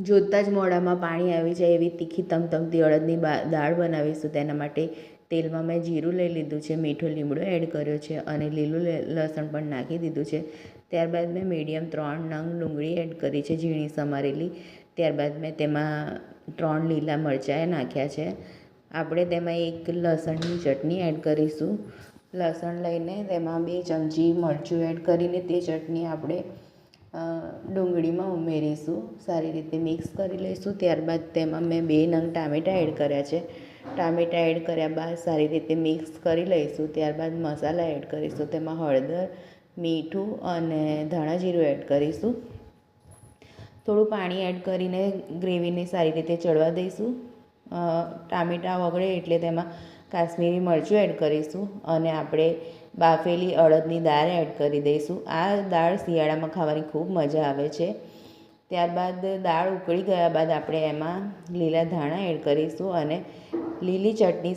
જોતાં જ મોઢામાં પાણી આવી જાય એવી તીખી તમતમતી અડદની દાળ બનાવીશું. તેના માટે તેલમાં મેં જીરું લઈ લીધું છે, મીઠો લીમડો એડ કર્યો છે અને લીલું લસણ પણ નાખી દીધું છે. ત્યારબાદ મેં મીડિયમ 3 નંગ ડુંગળી એડ કરી છે, ઝીણી સમારેલી. ત્યારબાદ મેં તેમાં 3 લીલા મરચાં નાખ્યા છે. આપણે તેમાં 1 લસણની ચટણી એડ કરીશું. લસણ લઈને તેમાં 2 ચમચી મરચું એડ કરીને તે ચટણી આપણે ડુંગળીમાં ઉમેરીશું. સારી રીતે મિક્સ કરી લઈશું. ત્યારબાદ તેમાં મેં 2 નંગ ટામેટાં એડ કર્યા છે. ટામેટાં એડ કર્યા બાદ સારી રીતે મિક્સ કરી લઈશું. ત્યારબાદ મસાલા એડ કરીશું. તેમાં હળદર, મીઠું અને ધાણા જીરું એડ કરીશું. થોડું પાણી એડ કરીને ગ્રેવીને સારી રીતે ચડવા દઈશું. ટામેટાં વગળે એટલે તેમાં કાશ્મીરી મરચું એડ કરીશું અને આપણે બાફેલી અડદની દાળ એડ કરી દઈશું. આ દાળ શિયાળામાં ખાવાની ખૂબ મજા આવે છે. ત્યારબાદ દાળ ઉકળી ગયા બાદ આપણે એમાં લીલા ધાણા એડ કરીશું અને લીલી ચટણી